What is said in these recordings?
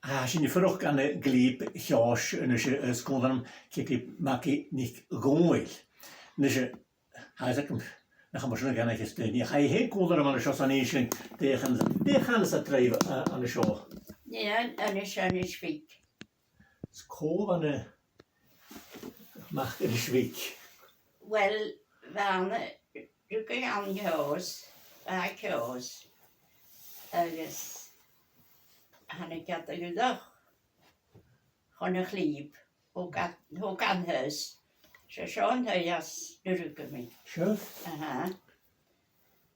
Sin y ffyrwch gan y glib Ceòs yn ysgoldan Katie Macdonald. Nes y haesach na chamosyn gan eich ystyn. Ni chai hyn gwlder yma yn y sios an eisiau dechan sa dreif an y sio. Nie, yn y sian y sfig. Scof an y mach yn y sfig. Wel, fan, rwy'n gan Ceòs, agus hanna gad y gyddoch, chon y chlib, o gan hys, Sio'n hyas rwy'n mi. Sios?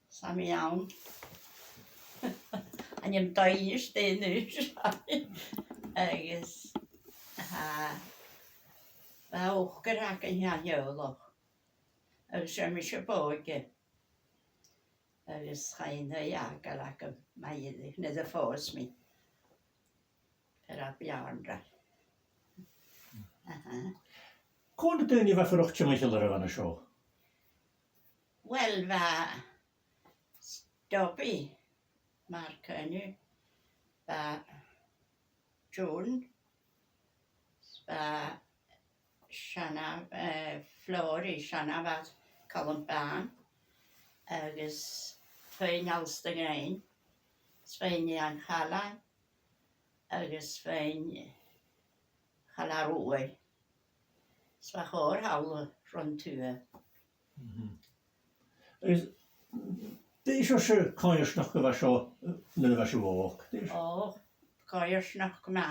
Sam iawn. A ni'n daoine ystyn agus, fa o'ch gydag yn hiawloch. Agus sy'n mysio bod ge. Agus chain hyag ac y mae iddi, nid y ffos mi. Per a biawndra. Cwn y dyn i fa ffyrwch ti'n meich ylyr fan y sio? Wel, fa stopi. Mae'r cynnu. Fa Jwn. Fa sianaf, flor i sianaf at colon ban. Agus ffein alstygrein. Sfein i an chalan. Agus ffein chalar wy. Sfach o'r hawl rhwng tŵa. Dy eisiau sy'n coi'r snach gyfa sio nid yfa sio fôc? O, coi'r snach gyma.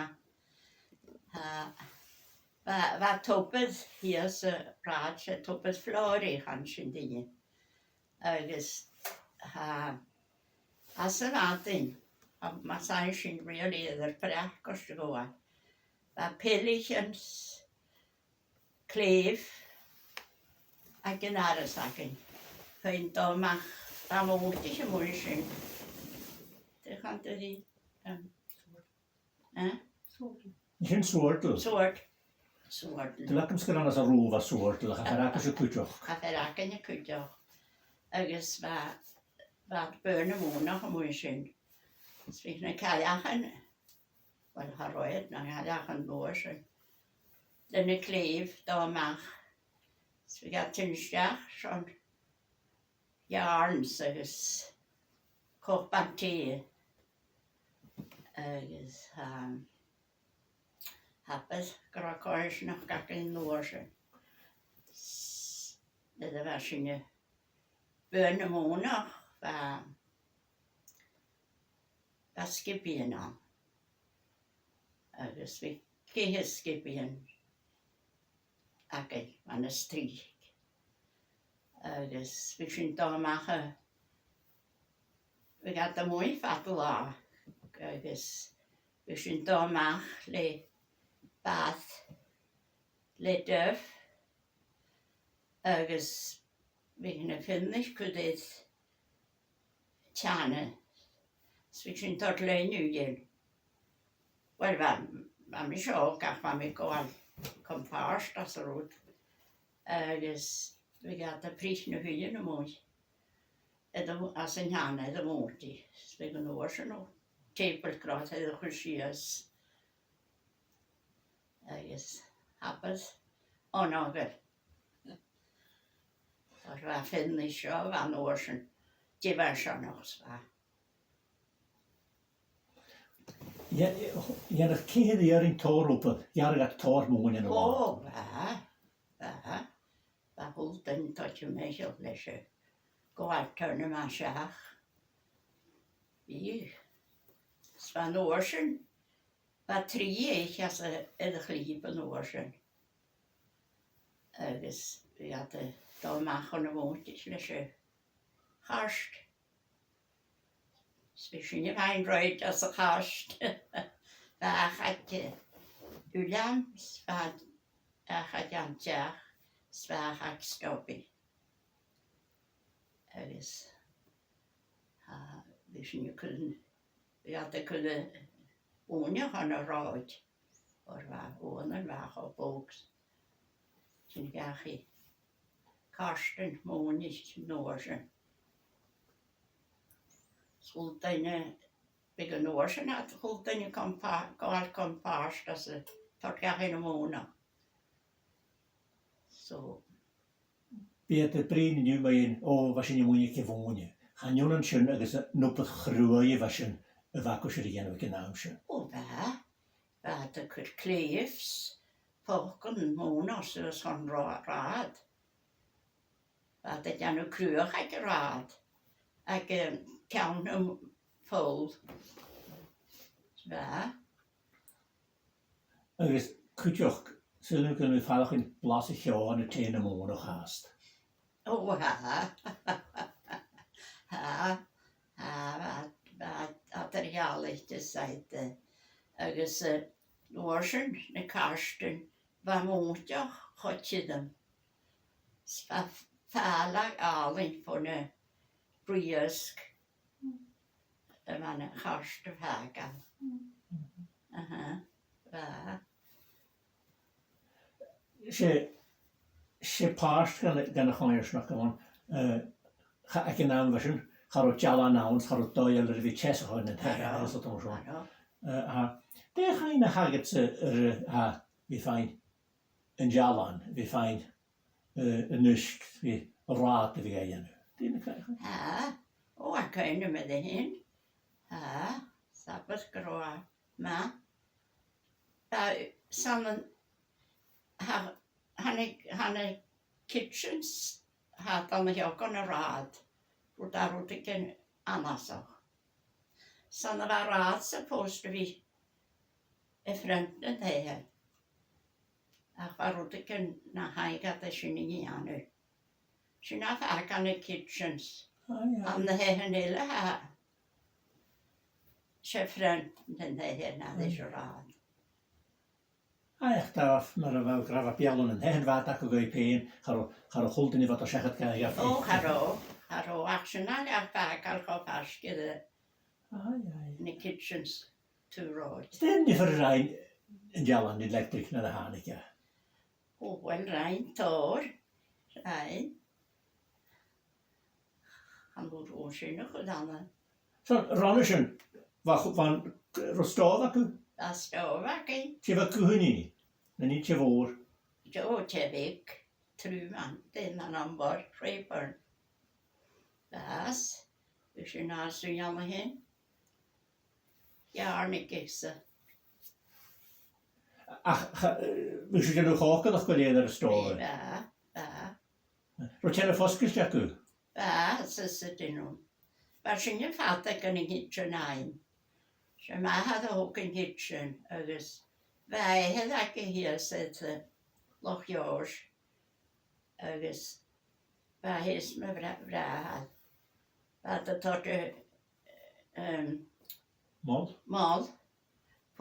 Fa tobyd hias y rad, tobyd flor i chan sy'n dyn. Agus, as y fadyn, mae sa'n sy'n rili ydych brech gosd y goa. Fa pelig yn clef ac yn aros ac yn fe'n domach fa mòinteach yn mwy sy'n. Dych an dydi? Sy'n sword? Sword. Dyla gymsgyn anas a rŵf a sword, dyla chafferach ys y cwydioch. Chafferach yn y cwydioch. Agus fa buain y mòinteach yn mwy sy'n. Sfych na caiach yn, wel harroed na caiach yn mwy sy'n. Dyn y clef domach. Sfych a timcheall sy'n yarns agus coch banti. Agus hapus gyda coes nach gach yn nuair sy'n. Dyda fa sy'n y buain y mòinteach fa sgibian am. Agus fi ceis sgibian ac fan y strych. Agus fi sy'n domach fi gada mwy ffadl o. Agus fi sy'n domach le bath le dyf. Agus fi hyn y ffilmich cwdydd tiana. Fi sy'n dod le nighean. Wel, fa mi sio gach fa mi goal compost as y rwyd. Agus fi gada pris na hyn y mwy. As yn hana edd y mwti. Fi gan o'r sy'n o. Tablecloth edd y chwrsias. Agus hapus o'n ogr. O'r fa ffilm isio fan o'r sy'n diversion os fa. Ia'n eich cyd i ar un tor open, ia'n eich tor mwyn yn y O, fa. Fa hwlt yn dod yn meisio leisio. Gwartern yma siach. Fi. Sfan o'r sy'n. Fa tri eich as edrych lib yn o'r sy'n. Agus fi ad y domach o'n y mòinteach leisio. Charst. Sfi sy'n y fain roed as y charst. Fa achad dhuinn, fa achad inntinneach, fa achad stopi. Agus, fi sy'n y cwyn, fi ad y cwyn wnioch yn y roed. O'r fa, o'n yn fach o bogs. Sy'n gach i karsten mòinteach nôr sy'n. Sguldain Big an nuair sin hat chultainine gáil compáist as a targach in móna. So, Bíad y brin niw mae'n o fasyn i mwyn i cefóne. Chanwn yn sy'n agos nwbeth chrwy i fasyn y facw sy'n rhan o'r gynnawm sy'n. o dy cwyr cleifs, poch yn móna os yw'n son rad. Dy gan nhw crwach ag y rad. Ag cawn nhw ffôl. Agos cwtioch sy'n nhw'n gwneud ffalach yn blas y llio yn y ten y môn o chast. O a dyrhialig dysaid agos nuair sin na carstyn fa mòinteach chotiddym. Fa ffalag alyn ffôn y briysg y man y charst y fagan. Se past gan y chwaer snach gymon. Ac yn am fasyn, charo jala nawns, charo doel yr fi ches o hwn yn hega. De chain y haget fi fain yn jalan, fi fain y nysg, fi rad y fi gael nhw. O ac ein yma dy hyn. Sabas groa ma. San hanne kitchens had an hiogon y rad. Rwyd ar rwyd yn anasoch. San yr rad supposed to be y ffrind yn ddeher. Ac fa rwyd yn na haig at y sy'n nighean nhw. Sy'n af ag an y kitchens. Am na hyn eile ha. Se ffrind yn ddeher na ddys y rad. A eich daf, mae'r fel graf a bialon yn hen fad ac o goi pen, charo chwldyn i fod o sheachad gael ei gaffi. O, charo, ac sy'n ag bag ar chof asgydd yn y kitchens two roads. Ydyn ni ffyr rhain yn jalan electric na dy hanig e? O, wel, rhain tor, rhain. Am fod o sy'n o'ch o dana. So, ron ysyn, fan rostodd ac yw? A stof ac ein. Ti fa cwhyn i ni? Na ni ti fôr? Jo, tebyg, trwy man, dim man am bor, rhaeborn. Bas, ysyn as dwi'n am hyn. Iar ni gisa. Ach, fy sy'n nhw chog ydych gwyledd ar y stof? Rwy'n ten y ffosgys jac yw? Sys ydyn nhw. Ba sy'n yw'n ffadag yn y kitchen ein. So ma had a hwg yn kitchen, agos fe hedd ag y hir sydd loch iors, agos fe hys me vrahad. Fe dy tod mol,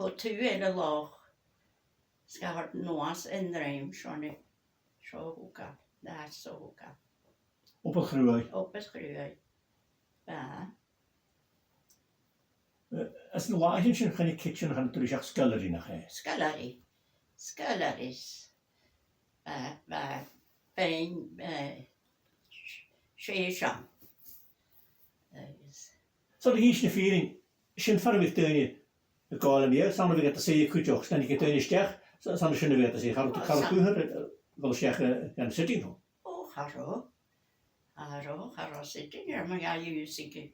po tu eile loch, ska hort noas yn reim, sio hwga, da so hwga. Op y chrwy? Op y chrwy, fe. As na laithean sy'n chynnu kitchen chan drwy siach sgylari na che? Sgelaris. Bein sheachad. So dy gys na ffyrin, sy'n ffarw eich dyn ni y gael yn i'r, sa'n fi gata se i cwtioch, stan ni gata yn istiach, sa'n sy'n fi gata se, charo gwybod fel siach gan sydyn nhw? O, charo sydyn nhw, mae'n gael i'w sygyn.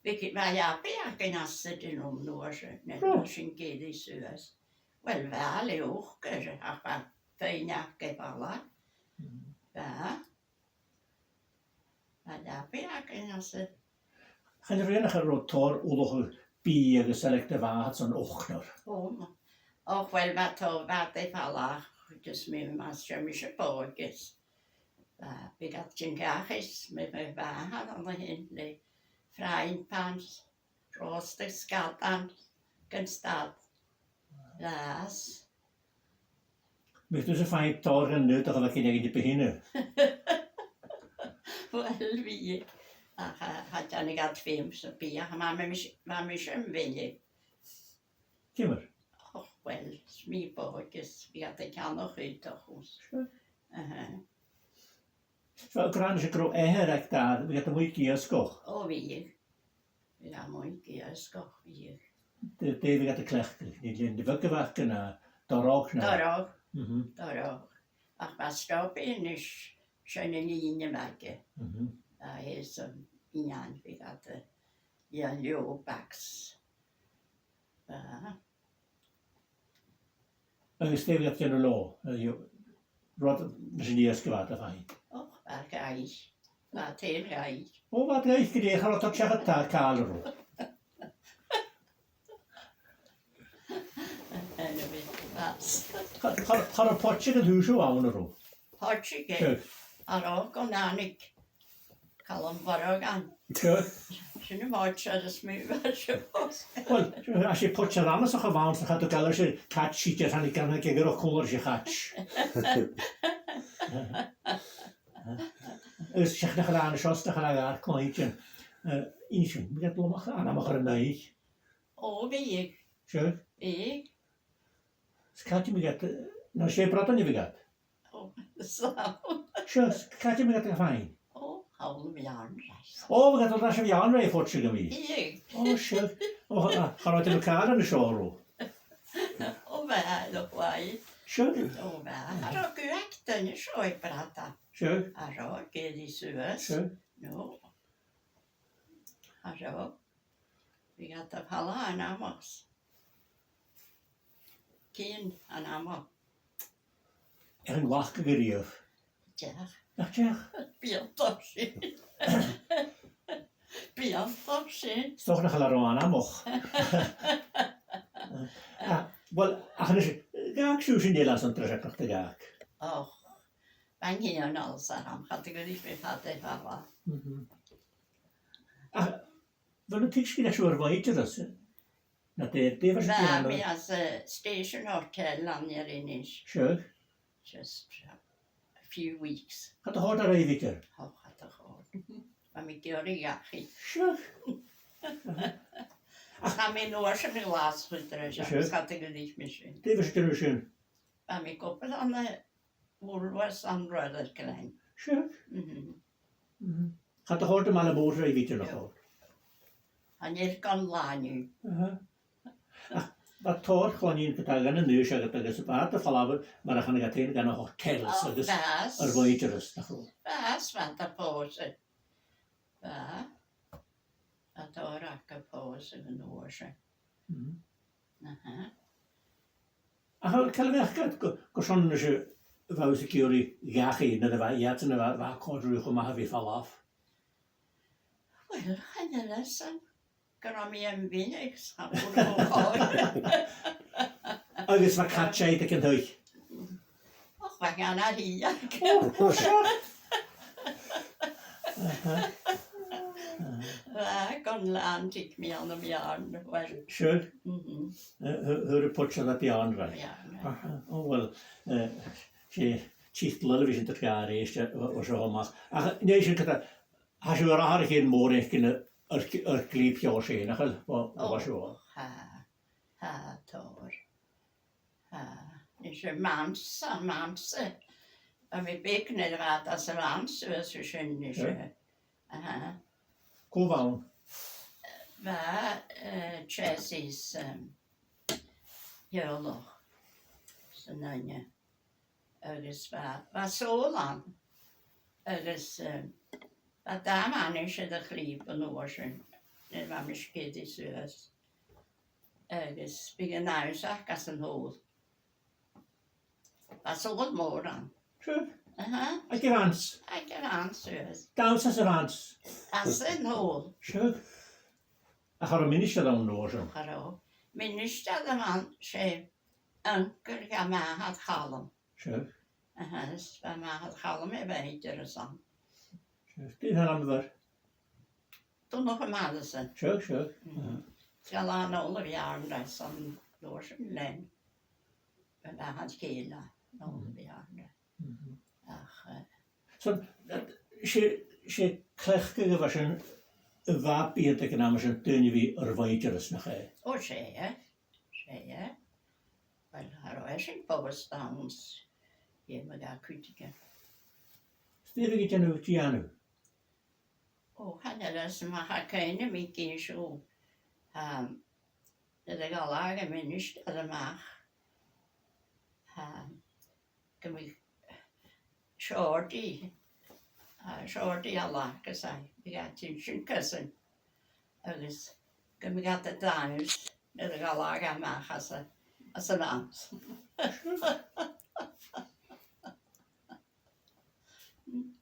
Mae api ac yn asyd yn nhw sy'n gyd i Ceòs. Wel, fel i wch gyda ac fa fein ac e bala. Mae api ac yn asyd. Chan rhaid eich ar tor wlwch y bi ag y select y fad son ochnor? O, wel, mae to fad e bala. Jys mi mas sy'n eisiau bogys. Bydd at sy'n gachus, mae fahad ond hyn. Frying pans, roast Sgeulachdan, gynstad. Las. Beth yw'n ffain tor yn nid o'ch oedd ac yn behinu? Wel, fi. Hadjan i gael ffim sy'n biach, a mae mi sy'n fyny. Cymr? O, wel, mi bogys, fi gad ei can o'ch hyd o'ch hws. Fel gran eisiau gro eher ac da, fi gada mwy giasgoch? O, fi. Fi gada mwy giasgoch, fi. David gat y clechgol. Ni lyn dy fygafach yna, dorog na. Dorog. Dorog. Ach mae stop un is sy'n yn un ymage. A hys un fi gada. I'n liw bags. Agus David gat yn y lo. Rod nes i ni ysgyfad y ffain. O, ar gael. Na, te'n gael. O, fa dreich gydech ar o tot siarad ta cael yr o. Yn y byd bas. Char y potsyg yn hwysio awn yr o. Potsig e. Ar o, gonanig. Cael yn farog an. Sy'n y moch ar y smyw ar y bos. Wel, as i potsyg anas o'ch o fawn, sy'n chad o gael eisiau cat sheet ar hannig gan gegr o cwlwr eisiau chatch. Ys siach nach ar anas nach ar agar cloed yn. Un sy'n, mi gad lomach anamach ar y naig. O, fi. Siwr? Fi. Scadi mi gad, na eisiau brodon ni fi gad. O, slaw. Siwr, scadi mi gad y ffain. O, hawl mi an reis. O, fi gad o ddasio fi an rei potsyg am i. Fi. O, siwr. O, charwyd yn y car yn y sior o. O, fe, o, gwai. Siwr? O, fe. Ar o, gwag dyn y sioi brada. Siwr? Ar o, gyd i Ceòs. Siwr? No. Ar o. Fi gad y pala yn amos. Cyn yn amo. Yn wach y gyriof. Diolch. Ach, diolch. Bian dorsin. Bian dorsin. Stoch na chael ar o anamoch. Wel, ach yn ysg, gag siw sy'n nelas yn drasach o'ch dy gag. Och, mae'n hyn o'n alsar am chadig oedd eich beth adeg fala. Ach, fel nhw'n tig sgyd eich siwr fwyd yr ys? Na de fas Fe, ydyn mi as a station hotel lan i'r unig. Siwr? Just a few weeks. Chad o hod ar ei fydr? Och, at y chod. Mae mi gyr i gachu. Siwr? Ach, a mi nôr sy'n y glas fydr y Siwr. siarad chadig oedd eich mysyn. De fas ydyn nhw sy'n? A mi gwybod am y mwrwas am roedd yr glen. Siwr? Chad o hod y mal y môr ar ei fydr o'ch hod? A ni'r gon lan yw. Mae tor chloni'n gydag yn y nys ag agos y bad y falafel, mae'r achan ag atyn gan y hotels O, agos fas. yr fwyd yr ys. Fas, fan y pos. Fa. A dor ac y pos yn y nôr se. A cael ei achgad, gosion yn ysio faws y gyr i gachu yn y fa, iat yn y fa codrwch o maha fi falaf. Wel, hynny lesyn. Gyda mi yn fi'n eich safon o hoi. Agos mae catchaid ac yn hwy. Och, mae gan ar hi ac. O, siar! Fa, gon lan tig mi an y mi arn. Wel, Siar? Hwyr y potsiodd a bian rai. Ian. O, wel, títl y fi sy'n dod gair eist o sio omach. A neu sy'n gyda, ha sy'n o'r ahar eich môr eich gyda yr glib Ceòs ein, achol, o sio. Ha, tor. Ha, nes y mansa. A mi big nid y fad as y lans ywys y sy'n nes y. Go fawn. Fa, Chessy's hiolwch. Sy'n yna. Agus fa solan. Agus, fa dam anis y ddechlib yn orsyn. Nid fa mis gyd i Ceòs. Agus, byg yn naws ac as yn hôl. Fa sol Mòran. Siar? Ac Ac efans? Ceòs. Daws as efans? As yn hôl. Siar? Ach ar y minister dawn nhw o'r sy'n? Haro. Minister y man se yngyr ga mahad chalam. Siar? Fa mahad chalam e fe hyder y son. Siar? Dyn hyn am fyr? Dwi'n nog y madysyn. Siar? Gael an ôl y fi arn reis o'n lor sy'n len. Fe mahad ceila. Ôl y fi arn reis. Ach, So, se clech gyda fa sy'n y fab bydd ag yn am sy'n dyn i fi yr fwyd yr ysnach e. o se e. Wel, haro e sy'n bobos dawns. Ie, mae da cwytige. Stef i gyda nhw ti anw? O, hanner ys yma ha cain y mi gysio. Dyna galag yn mynd ar y mach. Gymig siordi ala gysau. Fi gati sy'n cysyn. Agus gymig at y daws. Dyna galag am mach as y nams.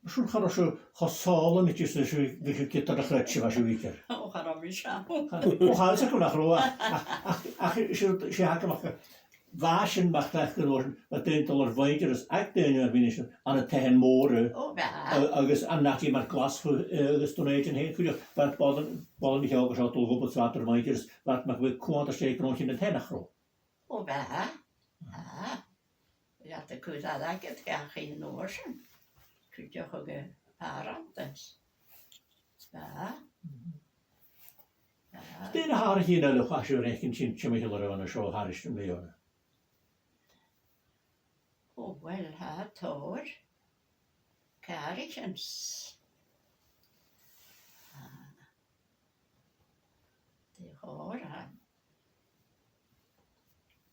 Siwr charo siw chosol yn ydych sy'n ddech gyda'r chretsi fa siw iker. O, charo mi siam. O chael sy'n gwneud rho. Ach siw hag ymach. Fas yn bach ddech yn o'r dyn dol o'r faigyrus ac dyn o'r finis an y tehen moor. O, ba. Agus anati mae'r glas agus dwi'n eid yn hyn. Cwylio, faint bod yn eich agos o dol gwybod swat o'r faigyrus. Faint mae'n gwybod cwant ar steig yn o'n hyn yn tenach ro. O, ba. Fi at y cwyddadag gyda gach i'n o'r sy'n. Cwydioch o gyda parantys. Ba. Dyn a har hyn alwch a siwr eich yn sy'n mynd hylo'r o'n y sio haris yn fi o'n. O, wel, tor. Carriages. Di hor han.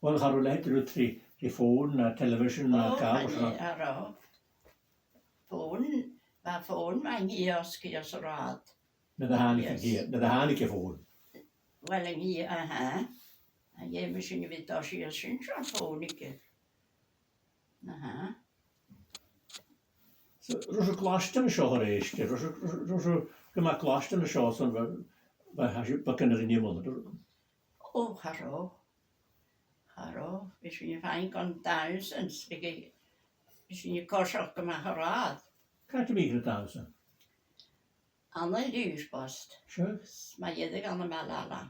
Wel, har o leid rwy'n tri ffôn a television a gael. O, aro. Ffôn. Mae ffôn mae'n Ceòs rad. Na dy han i ffôn. Wel, yn hi, aha. A ie, mae sy'n i fynd o sy'n sy'n ffôn i gyda. Aha. Rwy'n rwy'n glastan y sio o'r eisgyd. Rwy'n gyma glastan y sio son fe gynnar yn ymwyd. O, haro. Haro. Fe sy'n i fain gon thousands. Fe sy'n i corsioch gyma rad. Cael dy mig yn y dawson? Anna lyspost. Sio? Mae iedig anna malala.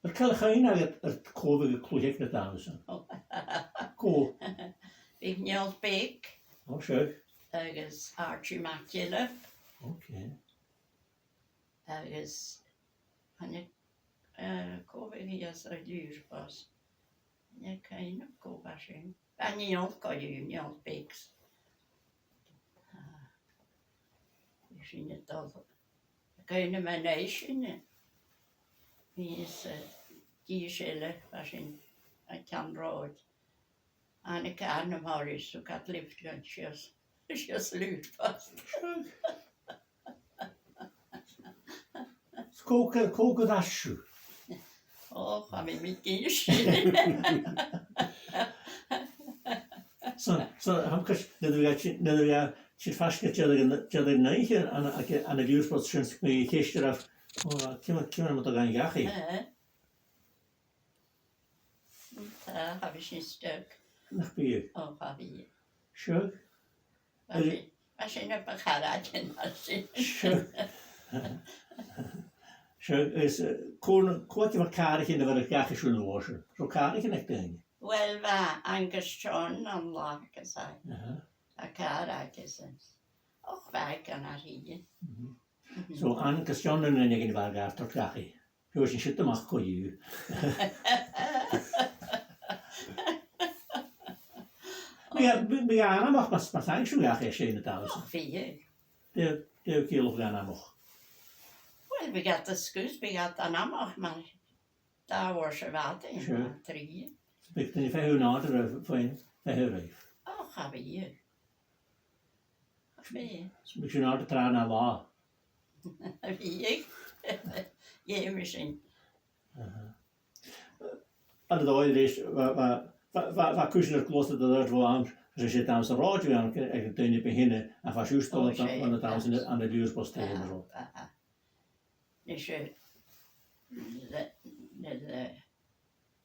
Yr cael eich ein ag yr cofig y clwyheg yn y dawson? Go? Fy'n niol big. O, sio? Agus Archie Macdonald. Oce. Agus hanne cofig hi as y lyspost. Hanne cain o gofas yn. Ba niol goiw, niol bigs. Sy'n y dod. Gain yma neis yn y. Fys eile, sy'n a can roed. A'n y can ym Horis, so gad lift gan sios lwtfast. Cog o ddasiw? O, cha mi mi gys. So, hamcas, nid fi sy'n ffasgyd jydd yn neud an y liwsbod sy'n mi ceistir af cym yn mynd o gan gachu. Ha fi sy'n styg. Nach byg? O, ha fi. Siog? Fa sy'n y bacharad yn asyn. Siog? Siog, cwag efo'r carich yn efo'r gachu sy'n lwysyn. So carich yn eich dyn? Wel fa, Angus John o'n lag ysai. A car agos yn. Och fag gan ar hyn. So, Angus John yn unig yn efo'r gar to'r gachu. Rwy'n sy'n sydd ymach co yw. Mi gan amach mas taing sy'n gachu eisiau yn y daws. Och fi. Dew gilwch gan amach. Wel, fi gad ysgwrs, fi gad an amach, mae da o'r syfad yn. Sure. Tri. Bydd ni ffew nod ar y ffwein, ffew reif. Och, ha fi. Och fi. Bydd sy'n nod y tra na la. Ha fi. Ie, mi sy'n. Ar y ddoed reis, fa cwysyn yr glwys y dod fo am, rhaid sy'n dawns y rod i ag yn dyn i by hynny, a fa siwstol yn y dawns yn y liws bos te hyn yr rod. Nes i,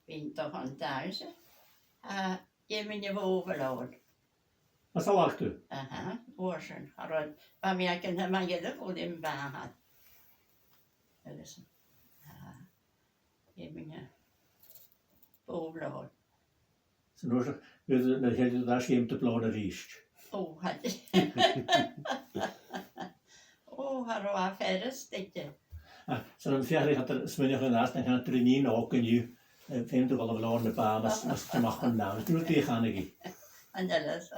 fi'n doch o'n daws. A ie mynd i fo overload. Mas a lag tu? Aha, o'r sy'n. Arod, ba mi ag yn hyma iedrych o ddim bahad. Ydys. Ie mynd i fo overload. Sy'n rwys, bydd yn hyn dda sgym dy blod yr eist. O, hadi. O, haro a fferys, dydyn. Sy'n ymffiach eich at smynioch yn ast, yn cael drin un og yn yw. Fe'n dwi'n gweld y flod yn y ba, mas dymach yn naw. Dwi'n dwi'n chanig i. Yn ylys.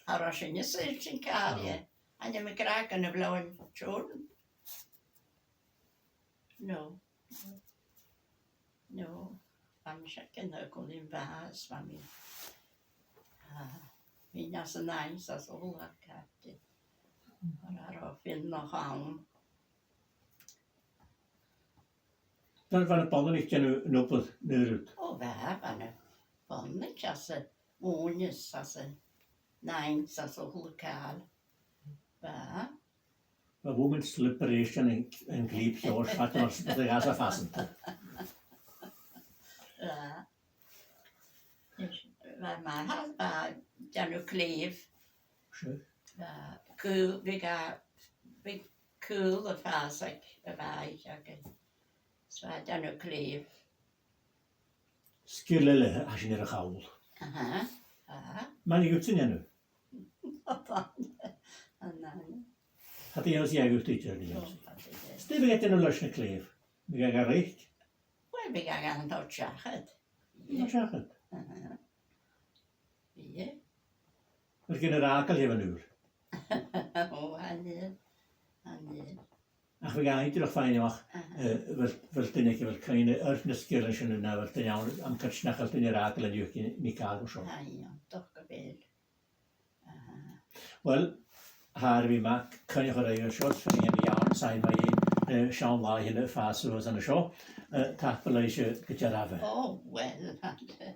Haro sy'n ysyn sy'n cael, ie. A ddim y graag yn y flod yn siwr. No. No, am siacen y gwylyn fas, mam mi. Mi nas y nains as ôl ar cadw. Ar o ffyn o chawn. Dan fan y bolon eich gen nobl nyrwyd. O fe, fan y bonnig as y mòines as y nains as ôl y cael. Fe. Mae women's liberation yn glib Ceòs fat o'r bydd y gas a ffasant. Mae'n hal ba dan nhw clef. Sure. Cwl, fi cwl y ffas ac y fai ac y sfa dan nhw clef. Sgeulachdan a sy'n yr chawl. Mae'n i gwtyn enw. Had i oes i agwyd i dyn ni. Sdi fi gydyn nhw lys na clef. Mi gael gael reich. Wel, fi gael gan dod sheachad. Mae'n siachad. Ie. Yr gen yr agel hefo nhw'r. O, hanner. Hanner. Ach fi gael i'n ffain o'ch. Fel dyn eich fel cael yr nysgil yn sy'n yna. Fel dyn iawn am cyrchnach fel dyn i'r agel yn ywch ni cael o sio. Aio, doch gobel. Wel, har fi mac cynnych o'r eir siwrs. Fy'n hyn i iawn. Sa'n mae un siawn lai hyn y ffas oes yn y sio. Tap fel eisiau gyda'r afe. O, wel, hanner.